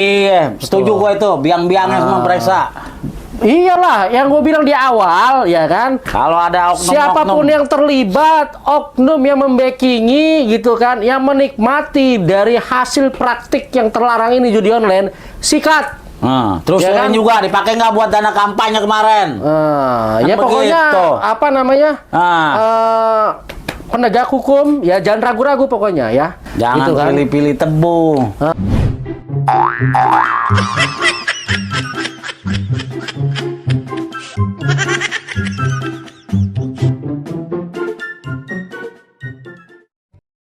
Iya, setuju gue itu. Biang-biangnya semua periksa. Iyalah, yang gue bilang di awal, ya kan? Kalau ada oknum-oknum. Siapapun yang terlibat, oknum yang membackingi, gitu kan, yang menikmati dari hasil praktik yang terlarang ini judi online, sikat. Terus Ya kan? juga dipakai nggak buat dana kampanye kemarin? Ya pokoknya begitu. apa namanya? Penegak hukum, ya jangan ragu-ragu pokoknya ya. Jangan gitu kan? pilih-pilih tebu.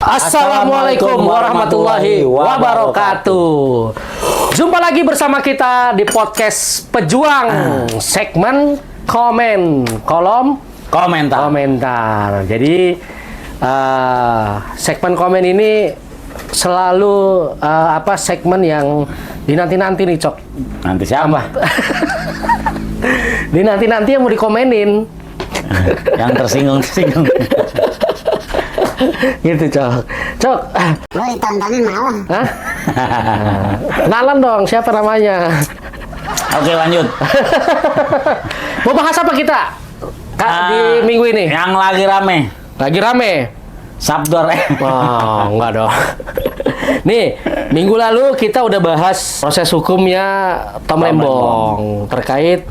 Assalamualaikum warahmatullahi wabarakatuh. Jumpa lagi bersama kita di podcast Pejuang, segmen kolom komentar. Jadi segmen komen ini selalu segmen yang dinanti-nanti nih, Cok. Nanti siapa? Dinanti-nanti yang mau dikomenin. Yang tersinggung. Gitu, Cok. Lo ditontonin malah. Hah? Kenalan dong, siapa namanya? Oke, lanjut. Mau bahas apa kita? Di minggu ini? Yang lagi rame. Lagi rame? Sabdor. Oh, enggak dong. Nih, minggu lalu kita udah bahas proses hukumnya Tom Lembong terkait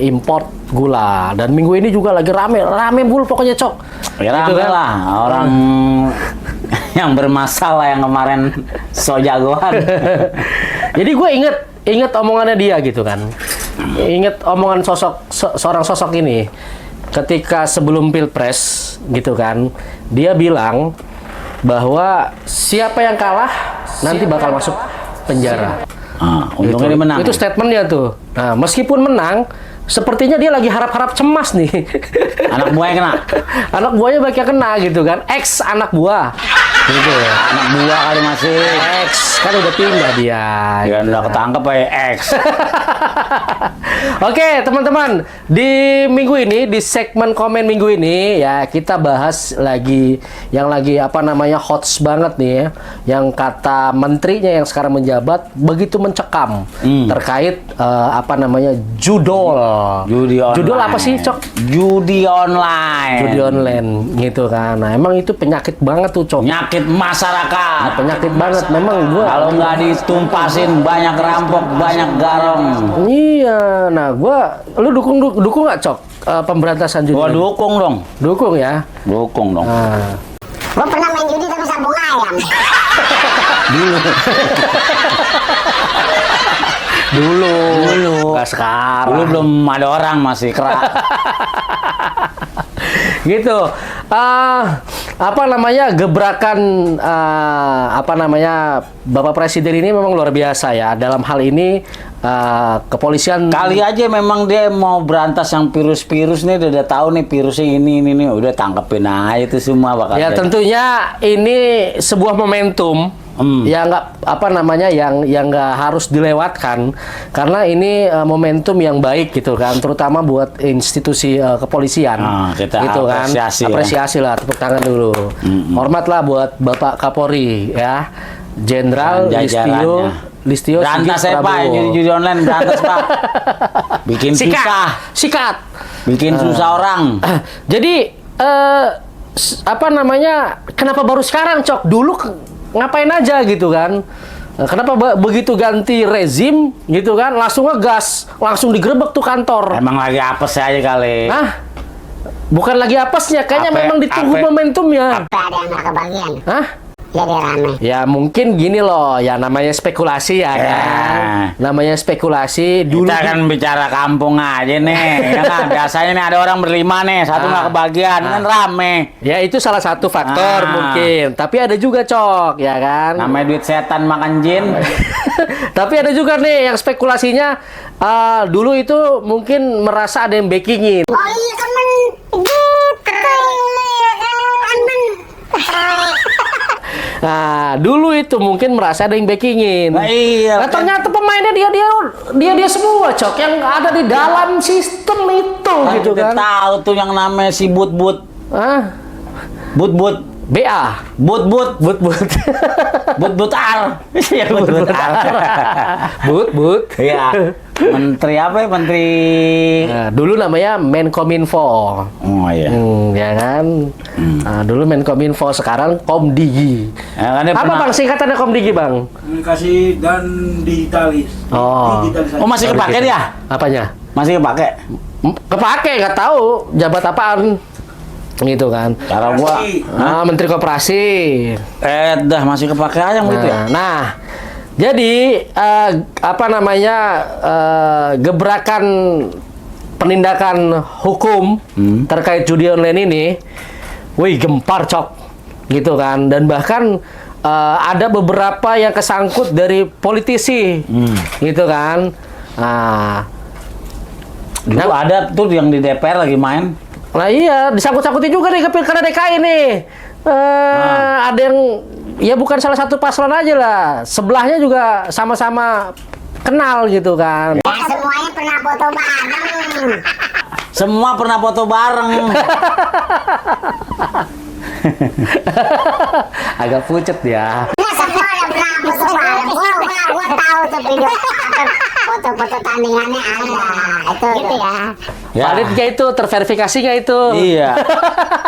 import gula, dan minggu ini juga lagi rame bul pokoknya, Cok. Ya gitu rame kan? lah orang yang bermasalah yang kemarin so jagoan. Jadi gue inget omongannya dia gitu kan. Inget omongan seorang sosok ini ketika sebelum Pilpres gitu kan. Dia bilang bahwa siapa yang kalah nanti bakal masuk penjara. Untungnya dia menang. Itu statementnya tuh. Nah, meskipun menang, sepertinya dia lagi harap-harap cemas nih. Anak buahnya kena. Anak buahnya banyak yang kena gitu kan. Ex anak buah. Gitu. Anak buah kali masih. Ex kan udah pindah dia. Ya udah ketangkep ya X. Oke, teman-teman, di minggu ini, di segmen komen minggu ini ya kita bahas lagi yang lagi hots banget nih ya, yang kata menterinya yang sekarang menjabat begitu mencekam terkait judol. Judi online. Judol apa sih, Cok? Judi online. Judi online gitu kan. Nah, emang itu penyakit banget tuh, Cok. Penyakit masyarakat. Nah, penyakit banget memang gua. Kalau nggak ditumpasin banyak rampok, banyak garong. Iya, nah lu dukung nggak, Cok, pemberantasan judi? Gua dukung dong. Dukung ya. Dukung dong. Nah. Lo pernah main judi tapi sabung ayam. Dulu. Nggak sekarang. Dulu belum ada orang, masih kerak. Gitu. Gebrakan Bapak Presiden ini memang luar biasa ya. Dalam hal ini kepolisian Kali aja memang dia mau berantas yang virus-virus nih, udah tahu nih virusnya ini nih, udah tangkepin aja itu semua bakal. ya jadi. tentunya ini sebuah momentum yang nggak harus dilewatkan, karena ini momentum yang baik gitu kan, terutama buat institusi kepolisian. Kita gitu apresiasi lah, tepuk tangan dulu. Hormatlah buat Bapak Kapolri ya, Jenderal Listio berantas Sigit ya Pak, Prabowo. judi online berantas Pak. Bikin Sikat. bikin susah orang. Jadi kenapa baru sekarang, Cok? Dulu ngapain aja gitu kan? Kenapa begitu ganti rezim gitu kan? Langsung ngegas, langsung digerebek tuh kantor. Emang lagi apes aja kali. Hah? Bukan lagi apesnya, kayaknya memang ditunggu momentumnya. Ada yang nggak kebagian. Hah? Jadi rame. Ya mungkin gini loh, ya namanya spekulasi ya kan. Namanya spekulasi dulu. Kita kan bicara kampung aja nih. Ya kan? Biasanya nih ada orang berlima nih, satu nggak kebagian, kan rame. Ya itu salah satu faktor mungkin. Tapi ada juga, Cok, ya kan. Namanya duit setan makan jin. Tapi ada juga nih yang spekulasinya dulu itu mungkin merasa ada yang backingin. Oh iya temen gitu. Nah, dulu itu mungkin merasa ada yang backingin. Nah, iya. Nah, ternyata pemainnya dia semua, Cok, yang ada di dalam sistem itu Kan gitu kita kan. tahu tuh yang namanya si But-But. Hah? But-But. BA. But But. but ar. Iya, but ar. But. Iya. Menteri apa ya? Menteri Nah, dulu namanya Menkominfo. Oh iya. Ya kan? Nah, dulu Menkominfo, sekarang Komdigi. Ya, kan dia Apa pernah- Bang singkatannya Komdigi, Bang? Komunikasi dan digitalis. Oh. Digitalisasi. Oh, masih kepake dia? Apanya? Masih kepake? Kepake, nggak tahu jabat apaan. Gitu kan. Cara gua Menteri Koperasi. dah masih kepake aja gitu ya. Nah, jadi apa namanya gebrakan penindakan hukum terkait judi online ini, wih gempar cok, gitu kan. Dan bahkan ada beberapa yang kesangkut dari politisi, gitu kan. Dulu ada tuh yang di DPR lagi main. Nah iya, disangkut-sangkutin juga nih ke Pilkada DKI nih. Ada yang, ya bukan salah satu paslon aja lah. Sebelahnya juga sama-sama kenal gitu kan. Ya semuanya pernah foto bareng. Semua pernah foto bareng. Agak pucet ya. Ya semua udah pernah foto bareng. Gua tahu tuh video foto-foto tandingannya ada. Itu gitu ya. Ya. Valid nggak itu? Terverifikasi nggak itu? Iya.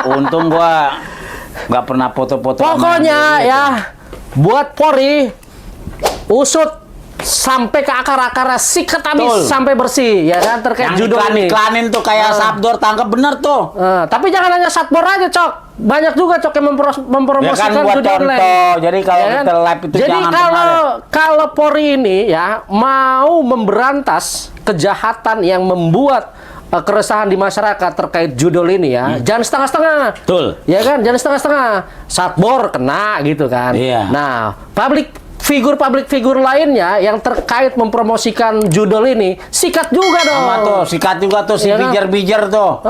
Untung gua nggak pernah foto-foto. sama Pokoknya dia, ya, buat Polri usut sampai ke akar-akar, sikat habis Betul. sampai bersih, ya kan, terkait yang judul ini. iklanin tuh kayak Sabdor tangkap bener tuh. Tapi jangan hanya Satbor aja, Cok. Banyak juga, Cok, yang mempromosikan Ya kan, buat judi contoh. online. Jadi kalau kita live itu Jadi jangan kalau Polri ini ya mau memberantas kejahatan yang membuat keresahan di masyarakat terkait judul ini ya, jangan setengah-setengah. Betul. Ya kan, jangan setengah-setengah. Satbor kena gitu kan. Iya. Nah, public figur lainnya yang terkait mempromosikan judul ini, sikat juga dong. Sama tuh, sikat juga tuh si Iya kan? bijer-bijer tuh.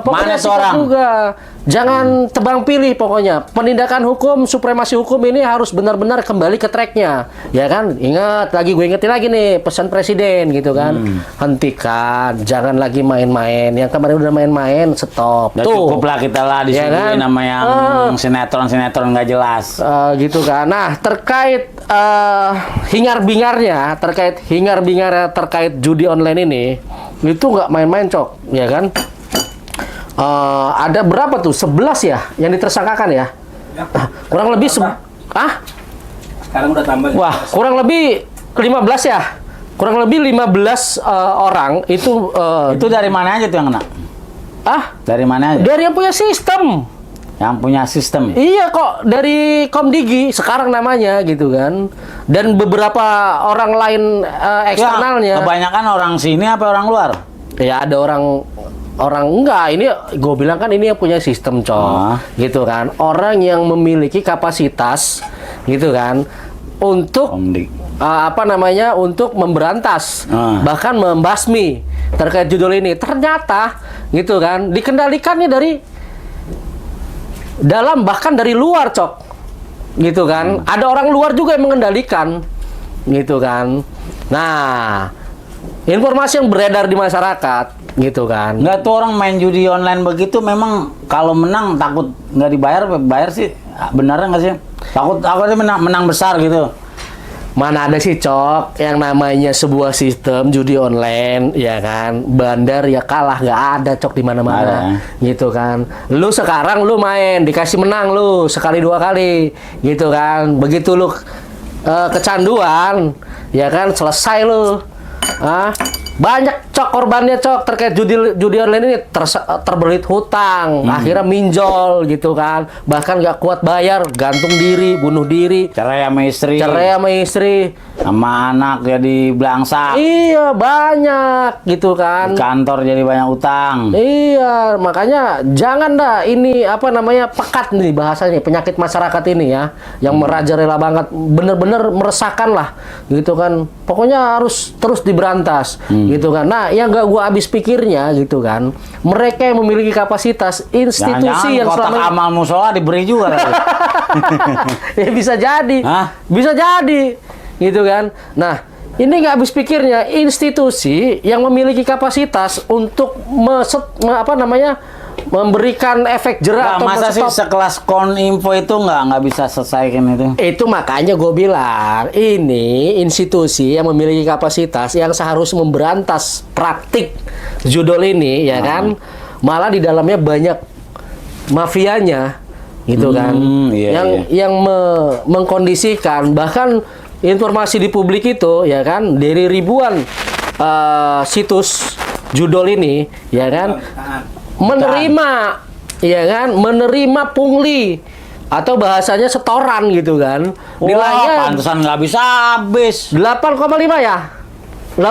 Pokoknya Mana tuh sikat orang? juga. Jangan tebang pilih pokoknya. Penindakan hukum, supremasi hukum ini harus benar-benar kembali ke tracknya. Ya kan? Ingat, gue ingetin lagi nih pesan presiden gitu kan. Hentikan, jangan lagi main-main. Yang kemarin udah main-main, stop. Udah Tuh. cukup lah kita lah Ya disuguhin kan? sama yang sinetron-sinetron nggak jelas. Gitu kan. Nah, terkait hingar-bingarnya terkait judi online ini, itu nggak main-main, Cok, ya kan? Ada berapa tuh? 11 ya yang ditersangkakan ya? Kurang lebih Sekarang udah tambah. Wah, kurang lebih 15 ya? Kurang lebih 15 orang itu Itu dari mana aja tuh yang kena? Dari mana aja? dari yang punya sistem. Yang punya sistem. Iya kok, dari Komdigi sekarang namanya gitu kan. Dan beberapa orang lain eksternalnya. Ya, kebanyakan orang sini apa orang luar? Ya ada orang enggak, ini gue bilang kan ini yang punya sistem, Cok. Gitu kan. Orang yang memiliki kapasitas gitu kan untuk untuk memberantas, bahkan membasmi terkait judul ini. Ternyata gitu kan dikendalikannya bahkan dari luar, Cok. Gitu kan. Ada orang luar juga yang mengendalikan. Gitu kan. Nah, informasi yang beredar di masyarakat gitu kan. Nggak tuh orang main judi online begitu memang kalau menang takut nggak bayar sih. Beneran nggak sih? Takutnya menang besar gitu. Mana ada sih, Cok, yang namanya sebuah sistem judi online, ya kan? Bandar ya kalah, nggak ada, Cok, di mana-mana. Gitu kan. Lu sekarang lu main, dikasih menang lu sekali dua kali. Gitu kan. Begitu lu kecanduan, ya kan, selesai lu. Banyak, Cok, korbannya, Cok, terkait judi online ini terbelit hutang, akhirnya minjol gitu kan, bahkan nggak kuat bayar, gantung diri, bunuh diri, Cerai sama istri, sama anak jadi belangsak, iya banyak gitu kan. di kantor jadi banyak utang. Iya, makanya jangan dah ini apa namanya pekat nih bahasanya, penyakit masyarakat ini ya, yang merajalela banget, bener-bener meresahkan lah, gitu kan. Pokoknya harus terus diberantas, gitu kan. Nah, yang gak gua habis pikirnya, gitu kan, mereka yang memiliki kapasitas institusi yang kotak selama amal musola diberi juga kali. ya bisa jadi, gitu kan. Nah, ini nggak habis pikirnya memberikan efek Nah, jerak atau masa sih men-stop. sekelas Koninfo itu nggak bisa selesaikan itu? Itu makanya gue bilang, ini institusi yang memiliki kapasitas yang seharusnya memberantas praktik judol ini, ya kan? Malah di dalamnya banyak mafianya, gitu kan? Iya, yang mengkondisikan, bahkan informasi di publik itu, ya kan? Dari ribuan situs judol ini, ya kan? Menerima, ya kan? Menerima pungli atau bahasanya setoran gitu kan. Wah, Nilainya pantesan nggak bisa habis. 8,5 ya. 8,5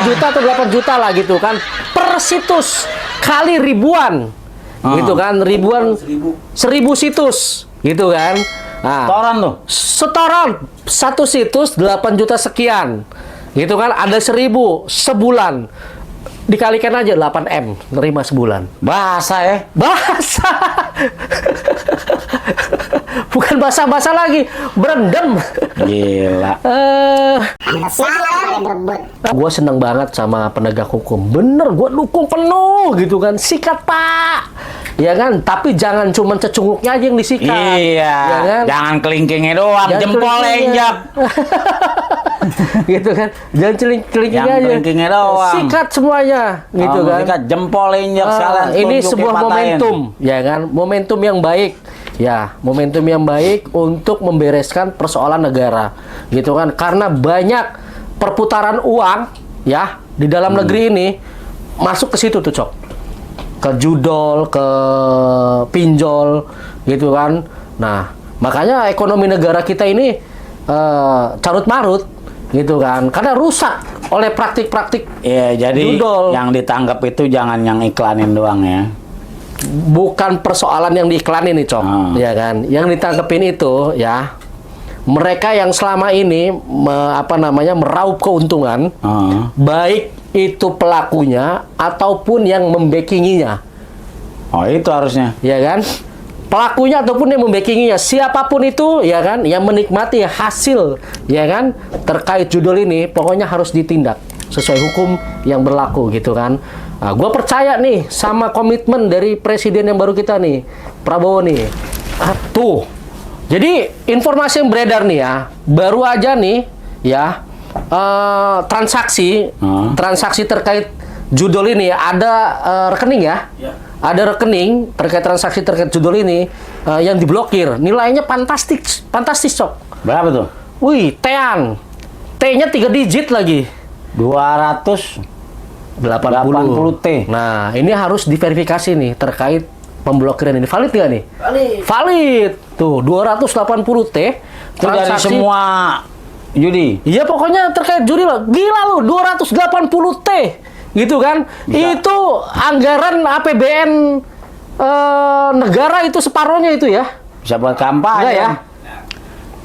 juta atau 8 juta lah gitu kan. Per situs kali ribuan. Gitu kan, ribuan 1000 situs gitu kan. Nah, Setoran tuh. setoran satu situs 8 juta sekian. Gitu kan, ada 1000 sebulan. Dikalikan aja 8M nerima sebulan. Bahasa ya. Bahasa. Bukan bahasa-bahasa lagi, berendam. Gila. Anda salah kalian berebut. Gue seneng banget sama penegak hukum. Bener, gue dukung penuh gitu kan. Sikat pak, ya kan. Tapi jangan cuma cecunguknya aja yang disikat. Iya. ya kan? Jangan kelingkingnya doang, Jangan jempolnya kelingkingnya. injak. Gitu kan. Jangan kelingkingnya Yang aja. kelingkingnya doang. Sikat semuanya, gitu kan. Sikat jempolnya injak Ah, sekalian. ini tunjuknya sebuah patahin. momentum, ya kan? Momentum yang baik. Ya, momentum yang baik untuk membereskan persoalan negara. Gitu kan? Karena banyak perputaran uang ya di dalam negeri ini masuk ke situ tuh, Cok. Ke judol, ke pinjol, gitu kan. Nah, makanya ekonomi negara kita ini carut marut, gitu kan. Karena rusak oleh praktik-praktik Iya, jadi judol. yang ditangkap itu jangan yang iklanin doang ya. Bukan persoalan yang diiklanin nih, Cok. Ya kan? Yang ditangkepin itu ya mereka yang selama ini meraup keuntungan, baik itu pelakunya ataupun yang membackinginya. Oh, itu harusnya. Ya kan? Pelakunya ataupun yang membackinginya, siapapun itu, ya kan, yang menikmati hasil, ya kan, terkait judul ini, pokoknya harus ditindak sesuai hukum yang berlaku, gitu kan. Nah, gue percaya nih sama komitmen dari presiden yang baru kita nih, Prabowo nih. Tuh, jadi informasi yang beredar nih ya, baru aja nih, ya, transaksi terkait judul ini ada rekening ya. Ada rekening terkait transaksi terkait judul ini yang diblokir. Nilainya fantastis, Cok. Berapa tuh? Wih, T-an. T-nya 3 digit lagi. 280 T. Nah, ini harus diverifikasi nih terkait pemblokiran ini. Valid nggak nih? Valid. Tuh, 280 T. Itu dari semua judi. Iya, pokoknya terkait judi lah. Gila lu, 280 T. Gitu kan? Bisa. Itu anggaran APBN negara itu separohnya itu ya. Bisa buat kampanye. Enggak ya?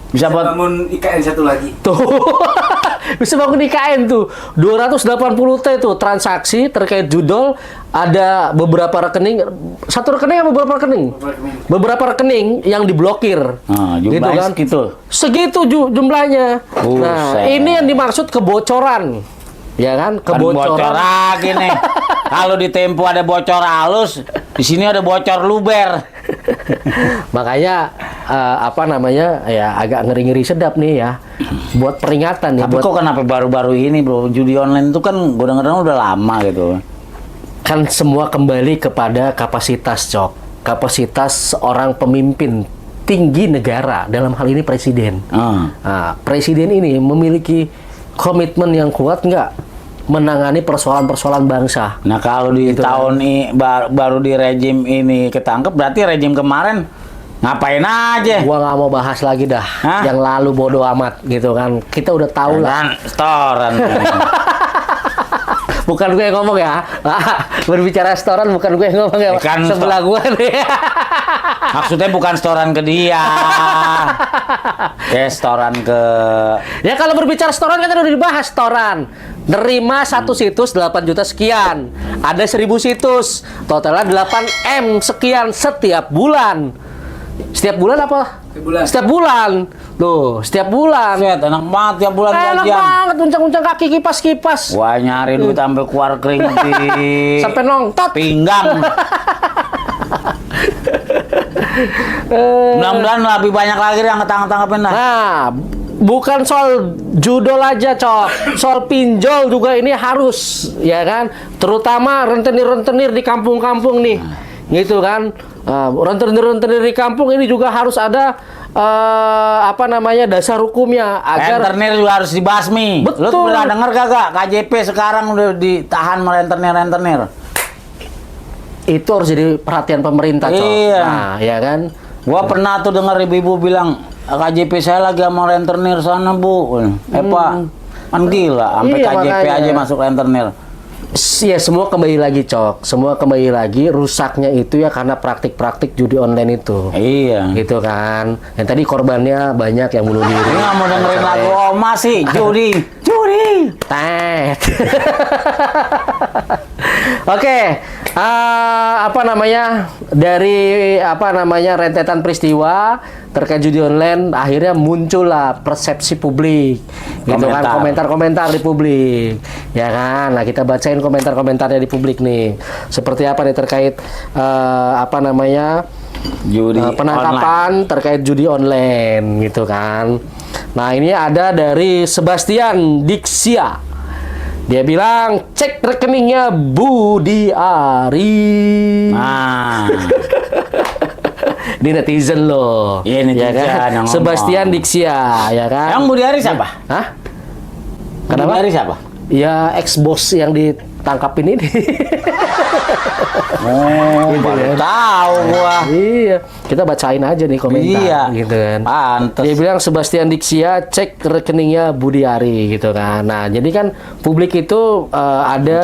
Bisa buat bangun IKN satu lagi. Tuh. Bisa bangun IKN tuh. 280 T tuh transaksi terkait judol, ada beberapa rekening, satu rekening atau beberapa rekening? Beberapa rekening yang diblokir. jumlahnya segitu. Segitu jumlahnya. Buset. Nah, ini yang dimaksud kebocoran. Ya kan? Kan bocor lagi nih. Kalau di Tempo ada bocor halus, di sini ada bocor luber. Makanya ya agak ngeri-ngeri sedap nih ya. Buat peringatan nih. Tapi kok kenapa baru-baru ini, Bro? Judi online itu kan gue denger udah lama gitu. Kan semua kembali kepada kapasitas, Cok. Kapasitas seorang pemimpin tinggi negara, dalam hal ini presiden. Nah, presiden ini memiliki komitmen yang kuat nggak menangani persoalan-persoalan bangsa. Nah, kalau di Gitu tahun ini baru di rejim ini ketangkep, berarti rejim kemarin ngapain aja? Gua nggak mau bahas lagi dah. Hah? Yang lalu bodo amat gitu kan. Kita udah tahu lah. Dan setoran. Bukan gue yang ngomong ya. Berbicara setoran bukan gue yang ngomong ya. Kan sebelah gue nih. Maksudnya bukan setoran ke dia. Setoran ke... Ya kalau berbicara setoran kan udah dibahas setoran. Nerima satu situs 8 juta sekian. Ada 1000 situs. Totalnya 8M sekian setiap bulan. Setiap bulan apa? Setiap bulan. Tuh, setiap bulan. Set, enak banget tiap bulan Enak gajian. banget, uncang-uncang kaki kipas-kipas. Wah, nyari duit sampai keluar kering di Sampai nongtot. pinggang. Mudah-mudahan lebih banyak lagi yang ketangkep-tangkepin dah. Nah, bukan soal judol aja, Cok. Soal pinjol juga ini harus, ya kan? Terutama rentenir-rentenir di kampung-kampung nih. Gitu kan? Rentenir-rentenir di kampung ini juga harus ada dasar hukumnya agar Rentenir juga harus dibasmi. Betul. Lu pernah denger kagak? KJP sekarang udah ditahan rentenir-rentenir. itu harus jadi perhatian pemerintah, Cok. Iya. Nah, ya kan? Gua pernah tuh denger ibu-ibu bilang, KJP saya lagi sama rentenir sana, Bu. Pak, kan gila, sampai Iya, KJP makanya. aja masuk rentenir. Ya semua kembali lagi, Cok. Semua kembali lagi, rusaknya itu ya karena praktik-praktik judi online itu. Iya. Gitu kan. Yang tadi korbannya banyak yang bunuh diri. Ini nggak mau dengerin lagu Oma sih, judi. Tet. Oke, dari rentetan peristiwa terkait judi online, akhirnya muncullah persepsi publik, gitu kan, komentar-komentar di publik, ya kan. Nah, kita bacain komentar-komentarnya di publik nih. Seperti apa nih terkait Judi penangkapan terkait judi online, gitu kan. Nah, ini ada dari Sebastian Dixia. Dia bilang, cek rekeningnya Budi Ari. Nah, Ini netizen loh. Iya, netizen ya kan? yang ngomong. Sebastian Dixia, ya kan? yang Budi Ari siapa? Hah? Budi Ari siapa? Ya ex-bos yang ditangkapin ini. Oh, Gitu baru kan. tahu gua. Iya, kita bacain aja nih komentar, Iya, gitu kan. Pantes. Dia bilang Sebastian Dixia cek rekeningnya Budi Ari, gitu kan. Nah, jadi kan publik itu ada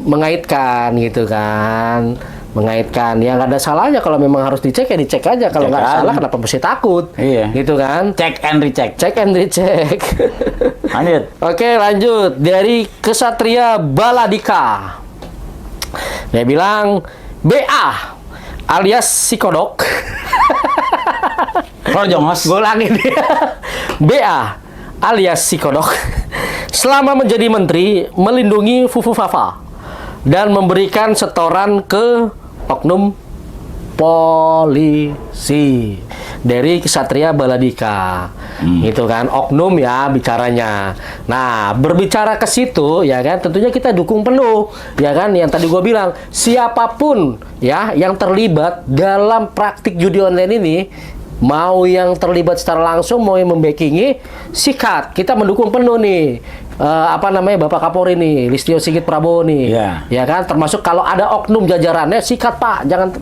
mengaitkan, gitu kan. Mengaitkan, ya nggak ada salahnya kalau memang harus dicek ya dicek aja. Kalau Cek nggak aja. salah kenapa mesti takut? Iya. Gitu kan. Cek and recheck. Cek and recheck. Lanjut. Oke, lanjut. Dari Kesatria Baladika. Dia bilang BA alias si kodok. Projongos. Gue ulangin dia. BA alias si kodok selama menjadi menteri melindungi Fufu Fafa dan memberikan setoran ke oknum polisi. Dari Kesatria Baladika, gitu kan, oknum ya bicaranya. Nah, berbicara ke situ, ya kan, tentunya kita dukung penuh, ya kan, yang tadi gue bilang, siapapun ya yang terlibat dalam praktik judi online ini, mau yang terlibat secara langsung, mau yang membackingi, sikat, kita mendukung penuh nih. Bapak Kapolri nih, Listio Sigit Prabowo nih, Iya. ya kan, termasuk kalau ada oknum jajarannya sikat Pak, jangan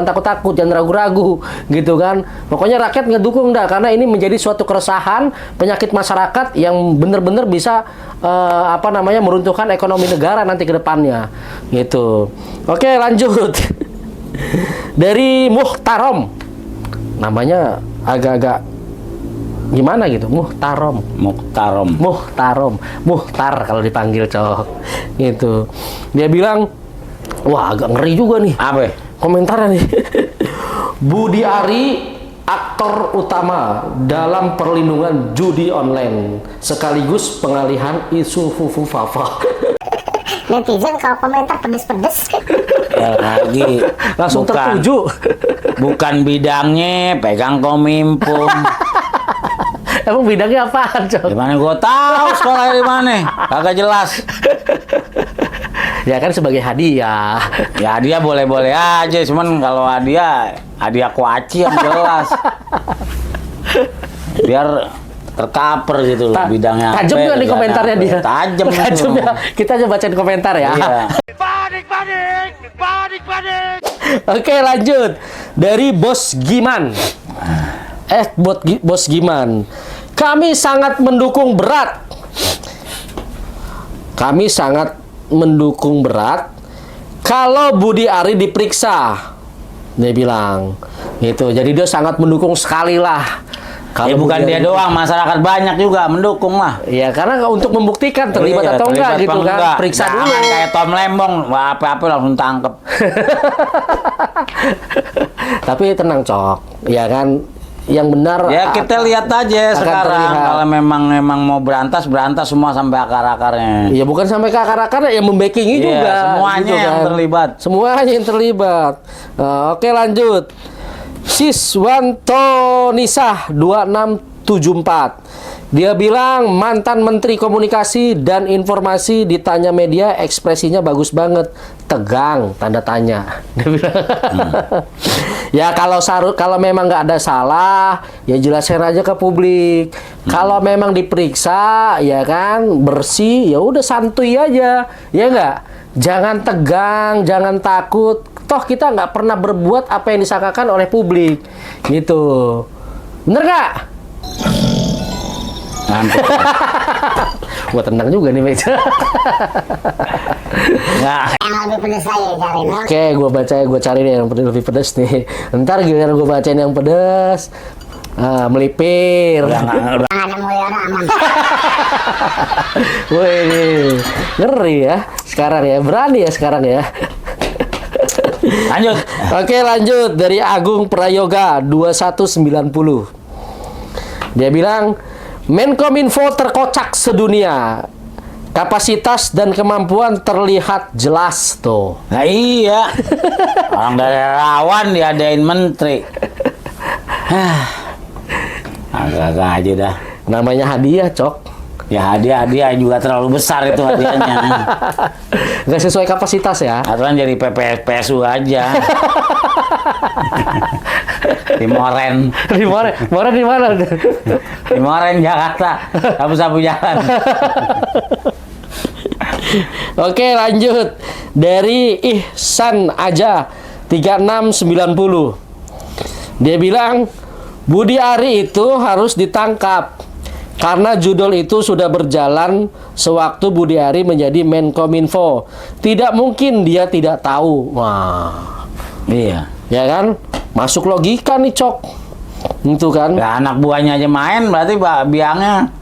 takut-takut, jangan ragu-ragu, gitu kan. Pokoknya rakyat ngedukung dah, karena ini menjadi suatu keresahan penyakit masyarakat yang benar-benar bisa meruntuhkan ekonomi negara nanti ke depannya, gitu. Oke, lanjut. Dari Muhtarom, namanya agak-agak gimana gitu, Muhtar kalau dipanggil, Cok, gitu. Dia bilang, wah agak ngeri juga nih Apa? komentarnya nih. Budi Ari aktor utama dalam perlindungan judi online sekaligus pengalihan isu Fufu Fafa. Netizen kalau komentar pedes-pedes. Ya lagi. Langsung Bukan. tertuju. Bukan bidangnya, pegang kominfo. Emang bidangnya apaan, Cok? Gimana gua tahu sekolah di mana? Kagak jelas. Ya kan sebagai hadiah. Ya dia boleh-boleh aja, cuman kalau hadiah kuaci yang jelas. Biar tercover gitu loh bidangnya. Tajam apa, juga nih bidangnya komentarnya apa. dia. Tajam ya. Kita aja bacain komentar ya. Iya. Oke, lanjut. Dari Bos Giman. Bos Giman. Kami sangat mendukung berat. Kalau Budi Ari diperiksa. Dia bilang. Gitu. Jadi dia sangat mendukung sekali lah. Ya bukan dia doang, masyarakat banyak juga mendukung lah. Ya karena untuk membuktikan terlibat atau enggak gitu kan. Periksa dulu. Jangan kayak Tom Lembong, apa-apa langsung tangkep. Tapi tenang, Cok. Ya kan, yang benar. Ya kita lihat aja sekarang. terlihat. Kalau memang mau berantas semua sampai akar-akarnya. Ya bukan sampai ke akar-akarnya, yang membackingi Iya, juga. semuanya gitu yang kan. terlibat. Semuanya yang terlibat. Oke, lanjut. Siswanto Nisah 2674. Dia bilang mantan Menteri Komunikasi dan Informasi ditanya media ekspresinya bagus banget, tegang tanda tanya. Dia bilang, ya kalau memang nggak ada salah, ya jelasin aja ke publik. Kalau memang diperiksa, ya kan bersih, ya udah santuy aja, ya nggak. Jangan tegang, jangan takut. Toh kita nggak pernah berbuat apa yang disangkakan oleh publik, gitu. Bener nggak? Gua tenang juga nih, Mec. Nah, Yang lebih pedes saya cari. Oke, gue cari deh yang lebih pedas nih. Ntar giliran gue bacain yang pedas, melipir. Jangan ada mulai orang aman. Wih, ngeri ya sekarang ya, berani ya sekarang ya. lanjut. Oke, lanjut dari Agung Prayoga 2190. Dia bilang, Menkominfo terkocak sedunia. Kapasitas dan kemampuan terlihat jelas tuh. Nah iya, orang dari relawan diadain menteri. Agak-agak aja dah. Namanya hadiah, Cok. Ya hadiah juga terlalu besar itu hadiahnya. Nggak sesuai kapasitas ya. Aturan jadi PSU aja. Di Moren. Moren di mana? Di Moren Jakarta. Sapu-sapu jalan. Oke, lanjut dari Ihsan Aja 3690. Dia bilang Budi Ari itu harus ditangkap karena judul itu sudah berjalan sewaktu Budi Ari menjadi Menkominfo. Tidak mungkin dia tidak tahu. Wah, Iya. ya kan? Masuk logika nih, Cok. Itu kan? Ya, anak buahnya aja main berarti biangnya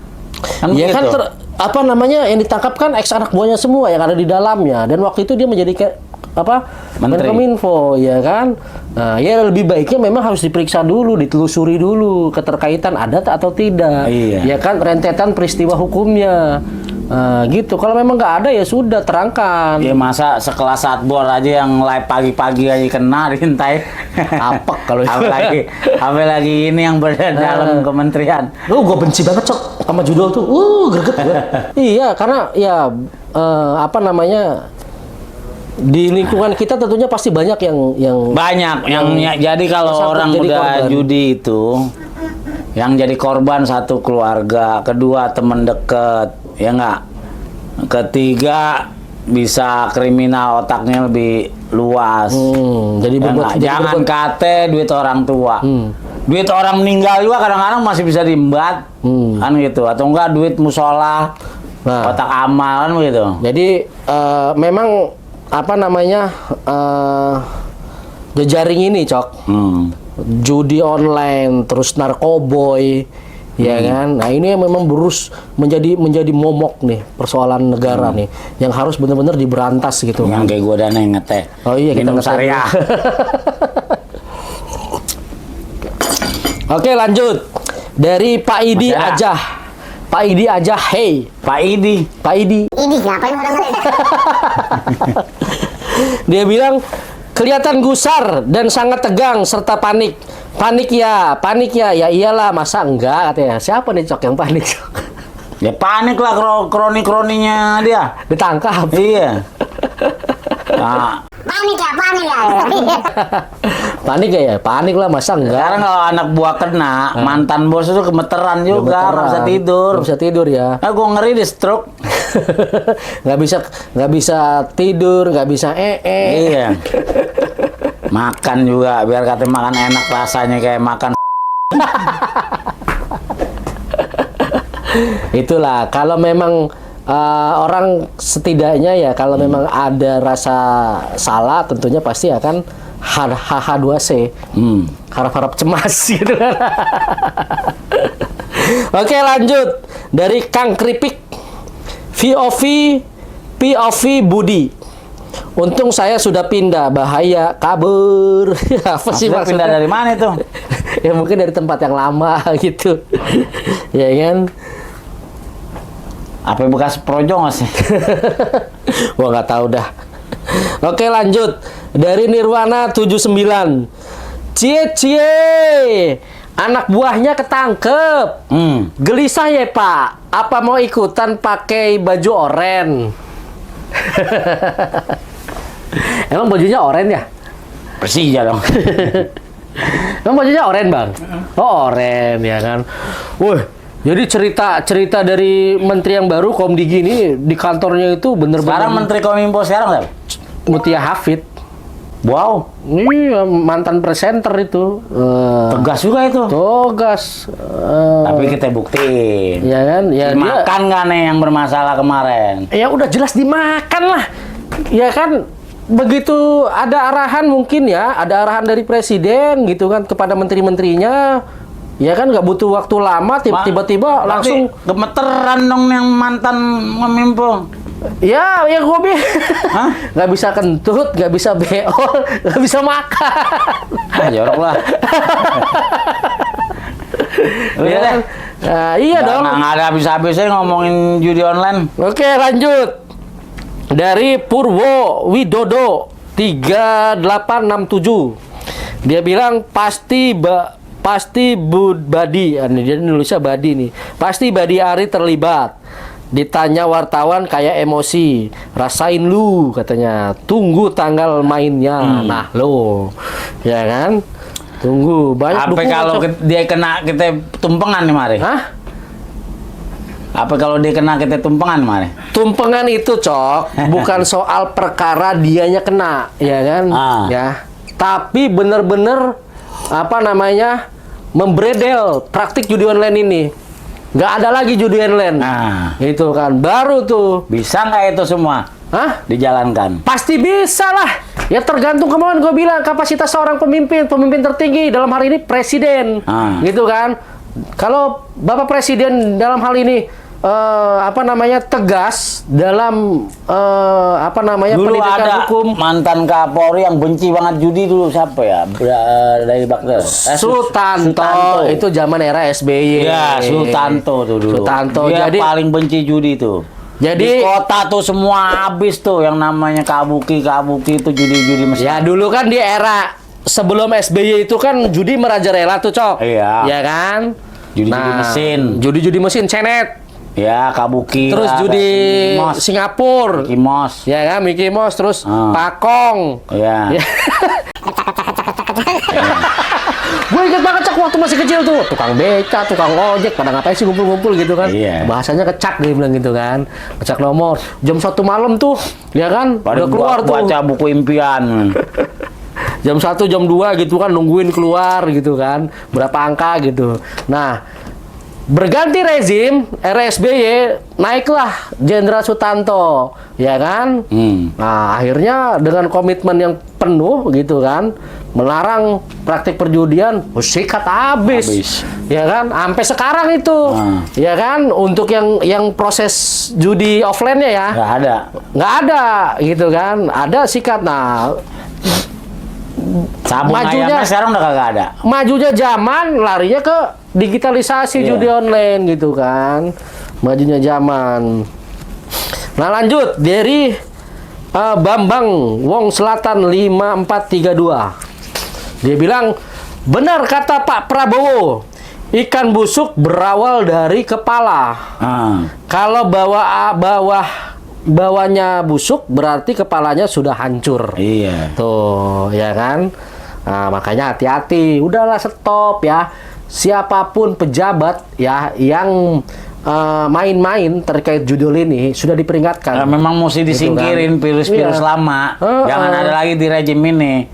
kan Ya kan begitu. apa namanya yang ditangkap kan ex anak buahnya semua yang ada di dalamnya, dan waktu itu dia menjadi Menteri. Menkominfo, ya kan. Nah, ya lebih baiknya memang harus diperiksa dulu, ditelusuri dulu keterkaitan ada atau tidak. Iya. Ya kan, rentetan peristiwa hukumnya. Gitu. Kalau memang nggak ada ya sudah terangkan. Ya masa sekelas Satbor aja yang live pagi-pagi aja kena diintai. Apek kalau itu. apalagi ini yang berada dalam kementerian. Gue benci banget, Cok, sama judul tuh. Greget gue. Iya, karena ya apa namanya, di lingkungan kita tentunya pasti banyak yang Banyak yang jadi kalau satu orang jadi udah korban. judi itu yang jadi korban satu keluarga, kedua teman deket, ya nggak, ketiga bisa kriminal otaknya lebih luas. jadi Ya berbuat nggak? Jangan kate duit orang tua. Duit orang meninggal juga kadang-kadang masih bisa diembat. Kan gitu. Atau enggak duit musola, kotak amal kan begitu. Jadi memang apa namanya, jejaring ini, Cok, judi online, terus narkoboy, ya kan. Nah ini yang memang menjadi momok nih persoalan negara nih, yang harus benar-benar diberantas gitu. Yang kayak gue dan yang ngeteh. Oh iya, kita minum ngeteh. syariah. Oke, lanjut dari Pak Idi Masih ada? aja. Pak Idi aja, hey. Pak Idi. Pak Idi. Ini ngapain udah dengerin? Dia bilang kelihatan gusar dan sangat tegang serta panik. Panik ya, ya iyalah, masa enggak katanya. Siapa nih, Cok, yang panik, Cok? Ya panik lah kroni-kroninya dia. Ditangkap. Iya. Nah, Panik ya. Panik ya? Panik lah, masa enggak? sekarang kalau anak buah kena, mantan bos itu gemeteran juga, nggak bisa tidur. Nggak bisa tidur ya. Gue ngeri di stroke. nggak bisa tidur, nggak bisa Iya. Makan juga, biar katanya makan enak rasanya kayak makan. Itulah, kalau memang orang setidaknya ya, kalau memang ada rasa salah, tentunya pasti akan H2C, harap-harap cemas gitu kan. Oke, lanjut dari Kang Kripik, POV Budi. Untung saya sudah pindah, bahaya kabur. Apa sih Maksudnya pindah dari mana itu? Ya mungkin dari tempat yang lama gitu. Ya kan? Apa bekas projo nggak sih? Gua nggak tahu dah. Oke, lanjut dari Nirwana 79. Cie, anak buahnya ketangkep. Gelisah ya Pak, apa mau ikutan pakai baju oren? Emang bajunya oren ya? Persija dong. Emang bajunya oren bang? Oh oren ya kan. Wih, jadi cerita dari menteri yang baru Komdigi ini di kantornya itu bener-bener. Sekarang Menteri Kominfo sekarang nggak? Mutia Hafid. Wow, Iya, mantan presenter itu. tegas juga itu. Tegas. Tapi kita buktiin. Ya kan? Ya dia, Makan nggak nih yang bermasalah kemarin? ya udah jelas dimakan lah. Ya kan? Begitu ada arahan mungkin ya, ada arahan dari presiden gitu kan kepada menteri-menterinya. Ya kan nggak butuh waktu lama, tiba-tiba langsung gemeteran dong yang mantan Kominfo. ya gue Hah? nggak bisa kentut, nggak bisa beol, nggak bisa makan. Jorok lah. Ya kan? Nah, iya dong. Nggak ada habis-habisnya ngomongin judi online. Oke, lanjut. Dari Purwo Widodo 3867. Dia bilang pasti Badi, dia nulisnya Badi nih. Pasti Badi Ari terlibat. Ditanya wartawan kayak emosi. Rasain lu katanya. Tunggu tanggal mainnya. Nah, lo. Ya kan? Tunggu banyak Apa kalau dia kena kita tumpengan nih mari? Hah? Apa kalau dia kena kita tumpengan mari? Tumpengan itu Cok, bukan soal perkara dianya kena, ya kan? Ya. Tapi bener-bener apa namanya? Membredel praktik judi online ini. Nggak ada lagi judi online. Nah, Itu kan baru tuh. bisa nggak itu semua Hah? dijalankan? Pasti bisa lah. Ya tergantung kemauan gue bilang kapasitas seorang pemimpin tertinggi dalam hal ini presiden. Gitu kan? Kalau Bapak Presiden dalam hal ini tegas dalam Dulu pendidikan ada hukum. mantan Kapolri yang benci banget judi dulu siapa ya? Dari Baghdad. Sutanto. Itu zaman era SBY. Iya, Sutanto tuh dulu. Sutanto. Dia Jadi paling benci judi tuh. Jadi di kota tuh semua habis tuh yang namanya kabuki itu judi mesin. ya dulu kan di era sebelum SBY itu kan judi merajalela tuh, Cok. Iya. Ya kan? Judi-judi mesin. Judi-judi mesin cenet. Ya, kabuki. Terus lah, judi Mickey Mouse. Singapura. Mickey Mouse. Ya kan, Mickey Mouse terus Pakong. Iya. Ya. Gue inget banget Cak waktu masih kecil tuh, tukang beca, tukang ojek, pada ngapain sih ngumpul-ngumpul gitu kan? Iya. Bahasanya kecak dia bilang gitu kan, kecak nomor. Jam 1 malam tuh, ya kan? Baru udah keluar tuh. baca buku impian. Jam 1, jam 2 gitu kan, nungguin keluar gitu kan, berapa angka gitu. Nah, berganti rezim, era SBY, naiklah Jenderal Sutanto, ya kan? Nah, akhirnya dengan komitmen yang penuh gitu kan, melarang praktik perjudian, sikat habis, ya kan? Sampai sekarang itu, ya kan? Untuk yang proses judi offline-nya ya, nggak ada, gitu kan? Ada sikat. Nah, sabung ayamnya sekarang udah kagak ada. Majunya zaman, larinya ke digitalisasi judi online gitu kan. Majunya zaman. Nah lanjut dari Bambang Wong Selatan 5432. Dia bilang, benar kata Pak Prabowo, ikan busuk berawal dari kepala. Kalau bawahnya busuk berarti kepalanya sudah hancur. Iya. Tuh, ya kan? Nah, makanya hati-hati. Udahlah stop ya. Siapapun pejabat ya yang main-main terkait judul ini sudah diperingatkan. Nah, memang mesti disingkirin virus-virus lama. Jangan ada lagi di rejim ini.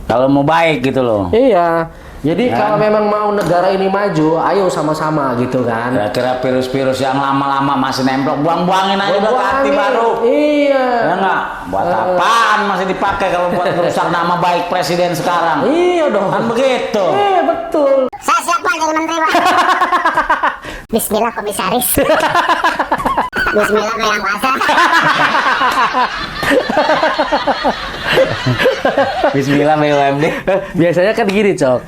Kalau mau baik gitu loh. Iya. Jadi kalau memang mau negara ini maju, ayo sama-sama gitu kan. Kira-kira virus-virus yang lama-lama masih nempel, buang-buangin aja udah ganti baru. Iya. Ya enggak? Buat apaan masih dipakai kalau buat merusak nama baik presiden sekarang? Iya dong. Kan begitu. Iya betul. Saya siap Pak jadi menteri Pak. Bismillah komisaris. Bismillah kayak masa. Bismillah BUMD. Biasanya kan gini, Cok.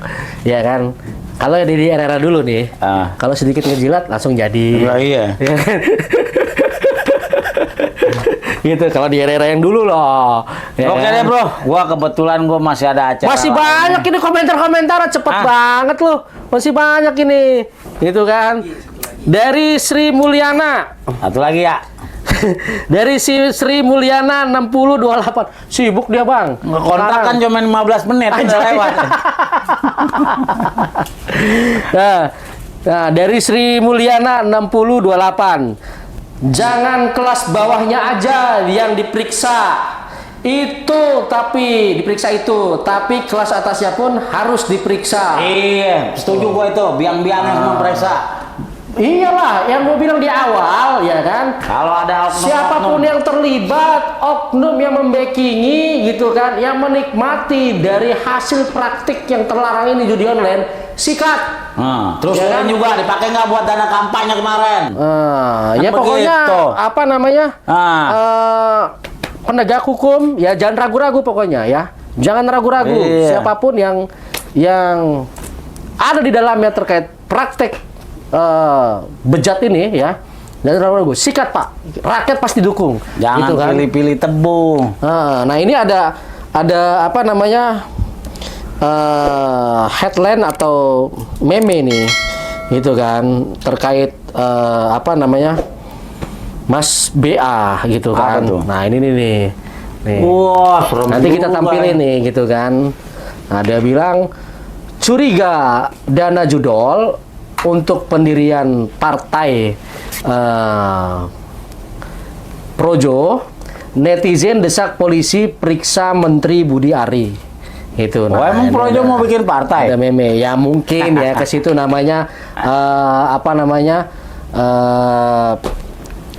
Ya kan? Kalau di era dulu nih, kalau sedikit ngejilat langsung jadi. Iya. Ya kan? Gitu kalau di era yang dulu loh. Ya Oke kan? deh bro, gua kebetulan gua masih ada acara. Masih lain. banyak ini komentar-komentar cepet Ah. banget loh. Masih banyak ini. Gitu kan. Dari Sri Mulyana. Satu lagi ya. Dari si Sri Mulyana 6028. Sibuk dia, Bang. Kontak kan cuma 15 menit udah Anjay. lewat. Nah, dari Sri Mulyana 6028. Jangan kelas bawahnya aja yang diperiksa. Tapi kelas atasnya pun harus diperiksa. Iya, setuju gua itu. Biang-biangnya semua periksa. Iyalah, yang gue bilang di awal, ya kan? Kalau ada oknum, Siapapun yang terlibat, oknum yang membackingi, gitu kan, yang menikmati dari hasil praktik yang terlarang ini judi online, sikat. Terus Ya lain kan? juga dipakai nggak buat dana kampanye kemarin? Ya Kan pokoknya begitu. apa namanya? Penegak hukum ya jangan ragu-ragu pokoknya ya. Jangan ragu-ragu. Iya. Siapapun yang ada di dalamnya terkait praktek bejat ini ya. Dan ragu-ragu, sikat Pak. Rakyat pasti dukung. Jangan Gitu kan? pilih-pilih tebu. Nah ini ada apa namanya headline atau meme nih, gitu kan terkait apa namanya Mas BA gitu Apa kan. tuh? Nah ini nih. Wah, serem Nanti kita juga. tampilin nih gitu kan. Nah dia bilang curiga dana judol untuk pendirian partai Projo, netizen desak polisi periksa Menteri Budi Ari. Itu. Emang ini Projo ada- mau bikin partai? Ada meme. Ya mungkin ya ke situ namanya apa namanya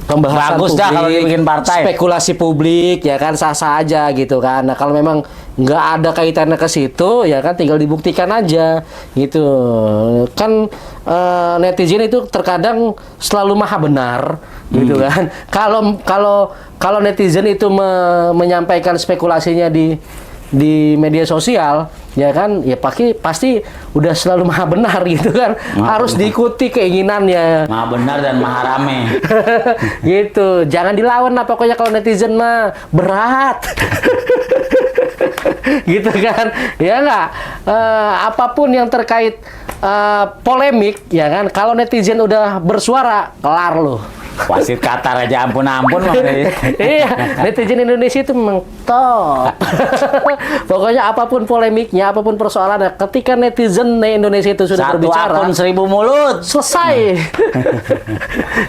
pembahasan Bagus dah kalau dia bikin partai. spekulasi publik ya kan sah-sah aja gitu kan. Nah kalau memang nggak ada kaitannya ke situ ya kan tinggal dibuktikan aja gitu kan. Netizen itu terkadang selalu maha benar gitu kan. Kalau netizen itu menyampaikan spekulasinya di media sosial ya kan ya pasti udah selalu maha benar gitu kan. Harus diikuti keinginannya. Maha benar dan maha rame. Gitu, jangan dilawan lah pokoknya kalau netizen mah berat. Gitu kan, ya nggak. Apapun yang terkait polemik, ya kan. Kalau netizen udah bersuara, kelar loh. Wasit Qatar aja ampun-ampun. Iya, netizen Indonesia itu memang top. Pokoknya apapun polemiknya, apapun persoalannya, ketika netizen Indonesia itu sudah Satu berbicara, akun 1000 mulut. selesai.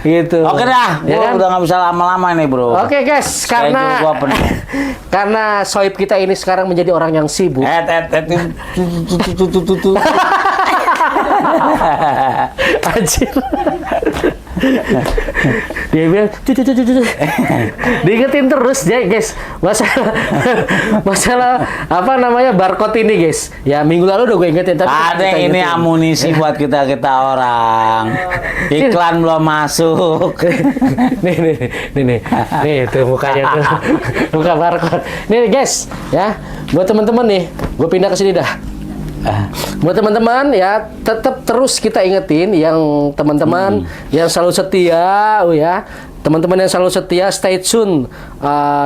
Gitu. Oke dah, Ya gua kan? udah nggak bisa lama-lama nih bro. Oke guys, karena Schedule gua penuh. karena Soib kita ini sekarang menjadi orang yang sibuk. Anjir. Dia bilang diingetin terus ya guys masalah apa namanya barcode ini guys ya minggu lalu udah gue ingetin tapi Ada kita ini ingetin. amunisi buat kita orang. Iklan belum masuk. nih tuh mukanya tuh muka barcode nih guys ya buat teman-teman nih gue pindah ke sini dah. Buat teman-teman ya tetap terus kita ingetin yang teman-teman yang selalu setia ya teman-teman yang selalu setia stay tune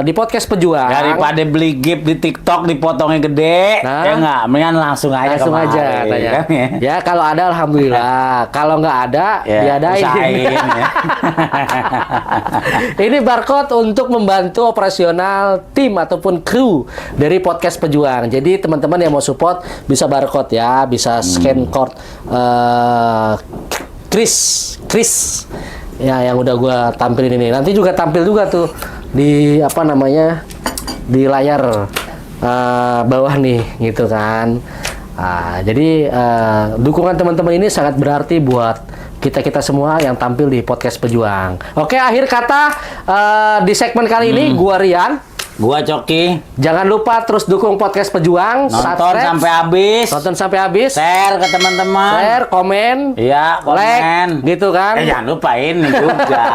di podcast Pejuang. Daripada beli gift di TikTok dipotongnya gede, Nah. ya nggak, mendingan langsung aja Langsung kemari, aja tanya. kan ya? Ya kalau ada alhamdulillah, kalau nggak ada Ya, diadain. usahain, ya. Ini barcode untuk membantu operasional tim ataupun kru dari podcast Pejuang. Jadi teman-teman yang mau support bisa barcode ya, bisa scan code Chris ya yang udah gua tampilin ini. Nanti juga tampil juga tuh di apa namanya di layar bawah nih gitu kan. Jadi dukungan teman-teman ini sangat berarti buat kita semua yang tampil di podcast Pejuang. Oke, akhir kata di segmen kali ini gua Rian. Gua Coki, Jangan lupa terus dukung podcast Pejuang. nonton subscribe, sampai habis, nonton sampai habis. share ke teman-teman. Share, komen, Iya, komen. like, gitu kan. Jangan lupa ini juga.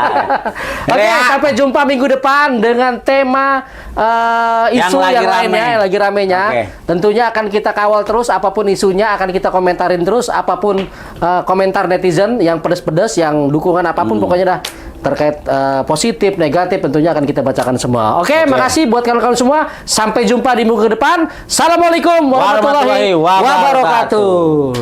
Oke, Ya. sampai jumpa minggu depan dengan tema isu Yang lagi yang lainnya, rame. yang lagi ramenya. Oke. Tentunya akan kita kawal terus, apapun isunya akan kita komentarin terus, apapun komentar netizen yang pedes-pedes, yang dukungan apapun, pokoknya dah terkait positif, negatif tentunya akan kita bacakan semua. Oke, makasih buat kawan-kawan semua. Sampai jumpa di minggu depan. Assalamualaikum warahmatullahi wabarakatuh.